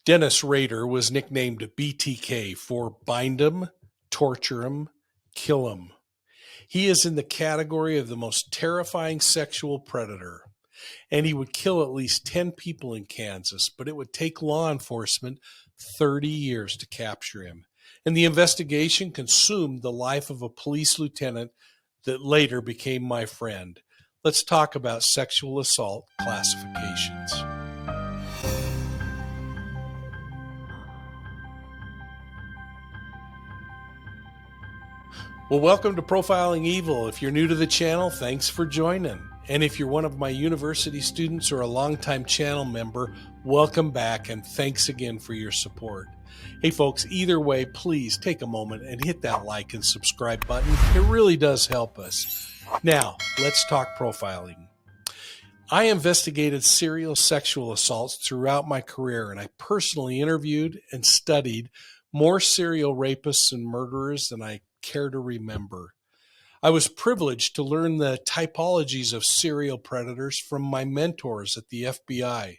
Dennis Rader was nicknamed BTK for bind 'em, torture 'em, kill 'em. He is in the category of the most terrifying sexual predator, and he would kill at least 10 people in Kansas, but it would take law enforcement 30 years to capture him. And the investigation consumed the life of a police lieutenant that later became my friend. Let's talk about sexual assault classifications. Well, welcome to Profiling Evil. If you're new to the channel, thanks for joining. And if you're one of my university students or a longtime channel member, welcome back and thanks again for your support. Hey folks, either way, please take a moment and hit that like and subscribe button. It really does help us. Now, let's talk profiling. I investigated serial sexual assaults throughout my career, and I personally interviewed and studied more serial rapists and murderers than I care to remember. I was privileged to learn the typologies of serial predators from my mentors at the FBI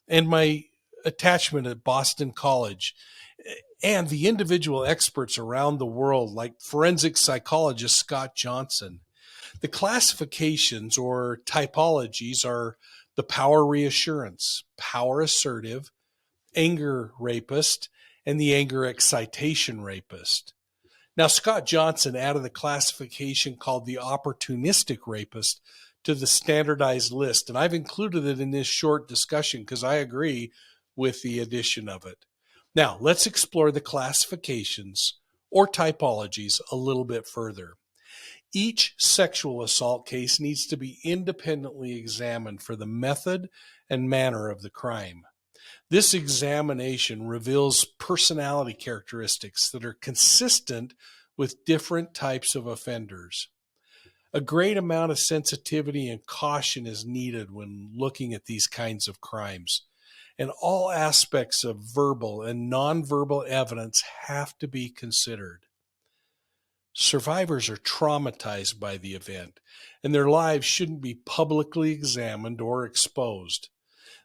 and my attachment at Boston College and the individual experts around the world like forensic psychologist Scott Johnson. The classifications or typologies are the power reassurance, power assertive, anger rapist, and the anger excitation rapist. Now, Scott Johnson added a classification called the opportunistic rapist to the standardized list, and I've included it in this short discussion because I agree with the addition of it. Now, let's explore the classifications or typologies a little bit further. Each sexual assault case needs to be independently examined for the method and manner of the crime. This examination reveals personality characteristics that are consistent with different types of offenders. A great amount of sensitivity and caution is needed when looking at these kinds of crimes, and all aspects of verbal and nonverbal evidence have to be considered. Survivors are traumatized by the event, and their lives shouldn't be publicly examined or exposed.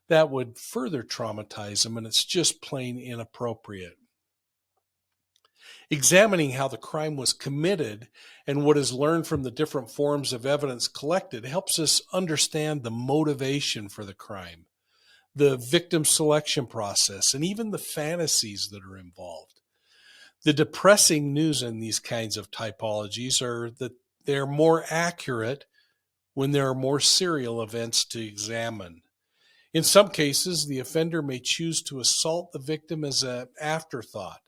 That would further traumatize them, and it's just plain inappropriate. Examining how the crime was committed and what is learned from the different forms of evidence collected helps us understand the motivation for the crime, the victim selection process, and even the fantasies that are involved. The depressing news in these kinds of typologies are that they're more accurate when there are more serial events to examine. In some cases, the offender may choose to assault the victim as an afterthought.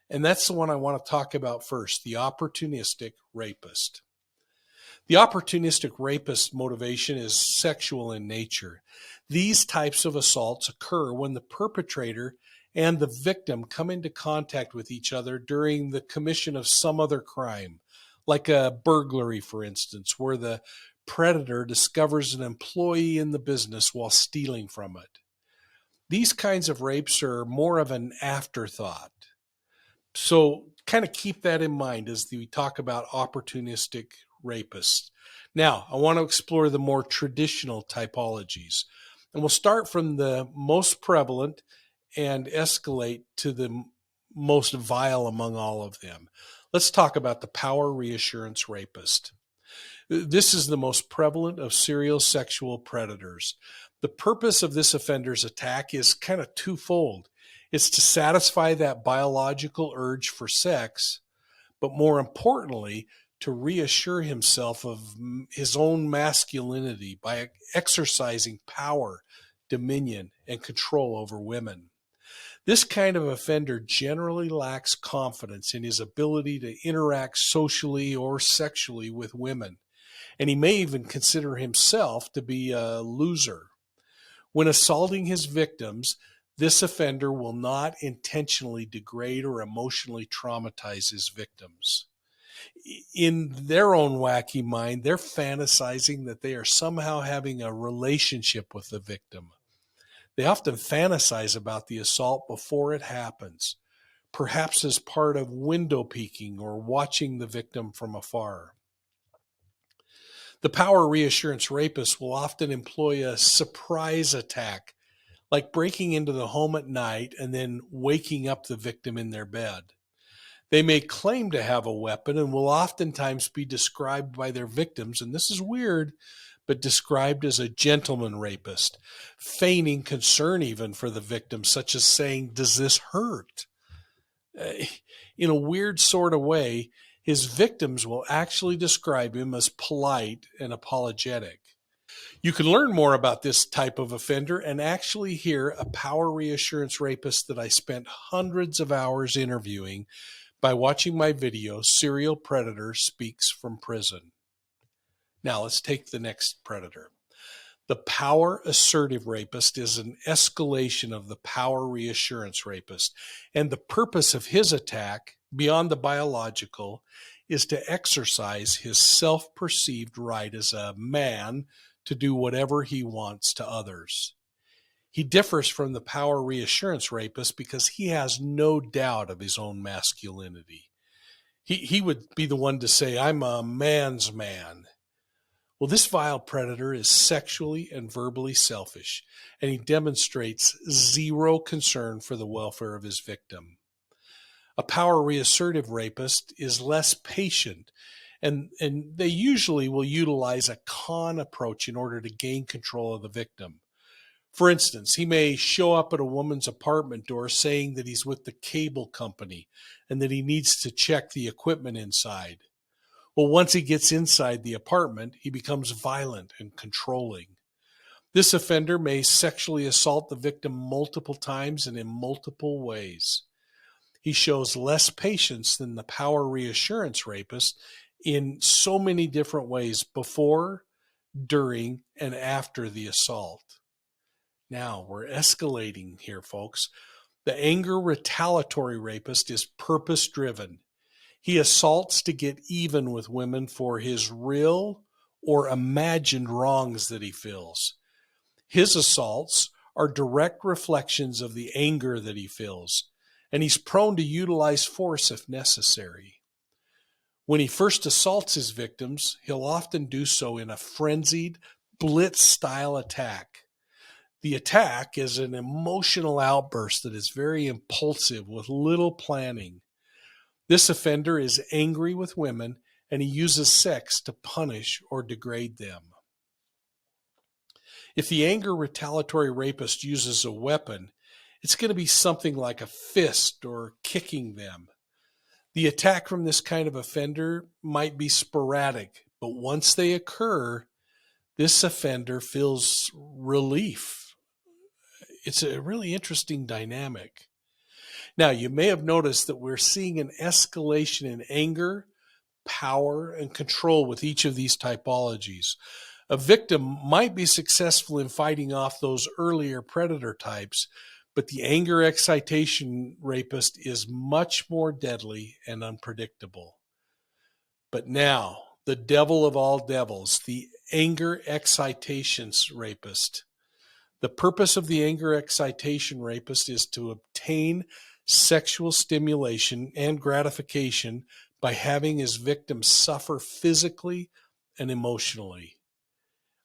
And that's the one I want to talk about first, the opportunistic rapist. The opportunistic rapist motivation is sexual in nature. These types of assaults occur when the perpetrator and the victim come into contact with each other during the commission of some other crime, like a burglary, for instance, where the predator discovers an employee in the business while stealing from it. These kinds of rapes are more of an afterthought. So kind of keep that in mind as we talk about opportunistic rapists. Now, I want to explore the more traditional typologies. And we'll start from the most prevalent and escalate to the most vile among all of them. Let's talk about the power reassurance rapist. This is the most prevalent of serial sexual predators. The purpose of this offender's attack is kind of twofold. It's to satisfy that biological urge for sex, but more importantly, to reassure himself of his own masculinity by exercising power, dominion, and control over women. This kind of offender generally lacks confidence in his ability to interact socially or sexually with women, and he may even consider himself to be a loser. When assaulting his victims, this offender will not intentionally degrade or emotionally traumatize his victims. In their own wacky mind, they're fantasizing that they are somehow having a relationship with the victim. They often fantasize about the assault before it happens, perhaps as part of window peeking or watching the victim from afar. The power reassurance rapist will often employ a surprise attack like breaking into the home at night and then waking up the victim in their bed. They may claim to have a weapon and will oftentimes be described by their victims, and this is weird, but described as a gentleman rapist, feigning concern even for the victim, such as saying, "Does this hurt?" In a weird sort of way, his victims will actually describe him as polite and apologetic. You can learn more about this type of offender and actually hear a power reassurance rapist that I spent hundreds of hours interviewing by watching my video, Serial Predator Speaks from Prison. Now let's take the next predator. The power assertive rapist is an escalation of the power reassurance rapist, and the purpose of his attack, beyond the biological, is to exercise his self-perceived right as a man to do whatever he wants to others. He differs from the power reassurance rapist because he has no doubt of his own masculinity. He would be the one to say, "I'm a man's man." Well, this vile predator is sexually and verbally selfish, and he demonstrates zero concern for the welfare of his victim. A power reassertive rapist is less patient, and they usually will utilize a con approach in order to gain control of the victim. For instance, he may show up at a woman's apartment door saying that he's with the cable company and that he needs to check the equipment inside. Well, once he gets inside the apartment, he becomes violent and controlling. This offender may sexually assault the victim multiple times and in multiple ways. He shows less patience than the power reassurance rapist in so many different ways before, during, and after the assault. Now, we're escalating here, folks. The anger retaliatory rapist is purpose-driven. He assaults to get even with women for his real or imagined wrongs that he feels. His assaults are direct reflections of the anger that he feels, and he's prone to utilize force if necessary. When he first assaults his victims, he'll often do so in a frenzied, blitz-style attack. The attack is an emotional outburst that is very impulsive with little planning. This offender is angry with women, and he uses sex to punish or degrade them. If the anger retaliatory rapist uses a weapon, it's going to be something like a fist or kicking them. The attack from this kind of offender might be sporadic, but once they occur, this offender feels relief. It's a really interesting dynamic. Now, you may have noticed that we're seeing an escalation in anger, power, and control with each of these typologies. A victim might be successful in fighting off those earlier predator types, but the anger excitation rapist is much more deadly and unpredictable. But now, the devil of all devils, the anger excitations rapist. The purpose of the anger excitation rapist is to obtain sexual stimulation and gratification by having his victim suffer physically and emotionally.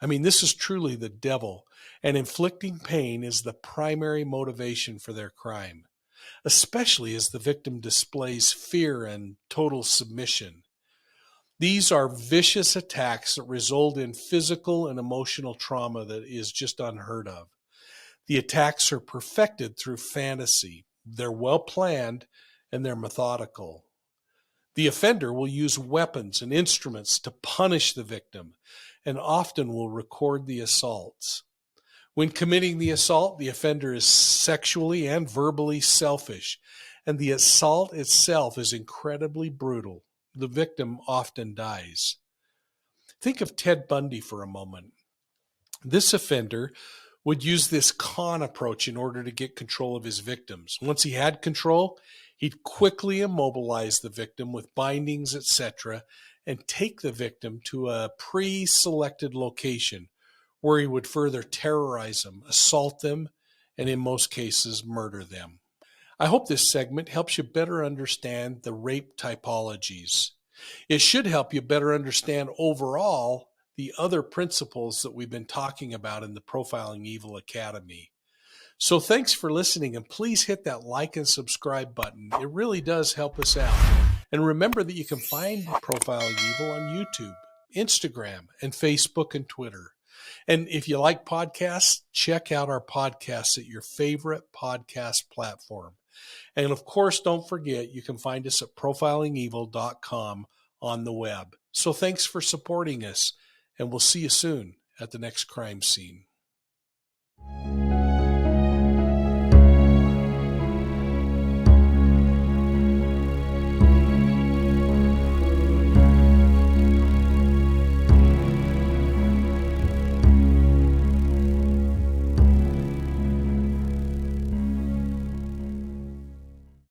I mean, this is truly the devil, and inflicting pain is the primary motivation for their crime, especially as the victim displays fear and total submission. These are vicious attacks that result in physical and emotional trauma that is just unheard of. The attacks are perfected through fantasy. They're well planned and they're methodical. The offender will use weapons and instruments to punish the victim and often will record the assaults. When committing the assault, the offender is sexually and verbally selfish, and the assault itself is incredibly brutal. The victim often dies. Think of Ted Bundy for a moment. This offender would use this con approach in order to get control of his victims. Once he had control, he'd quickly immobilize the victim with bindings, etc., and take the victim to a pre-selected location where he would further terrorize them, assault them, and in most cases, murder them. I hope this segment helps you better understand the rape typologies. It should help you better understand overall the other principles that we've been talking about in the Profiling Evil Academy. So thanks for listening, and please hit that like and subscribe button. It really does help us out. And remember that you can find Profiling Evil on YouTube, Instagram, and Facebook and Twitter. And if you like podcasts, check out our podcasts at your favorite podcast platform. And of course, don't forget, you can find us at profilingevil.com on the web. So thanks for supporting us, and we'll see you soon at the next crime scene.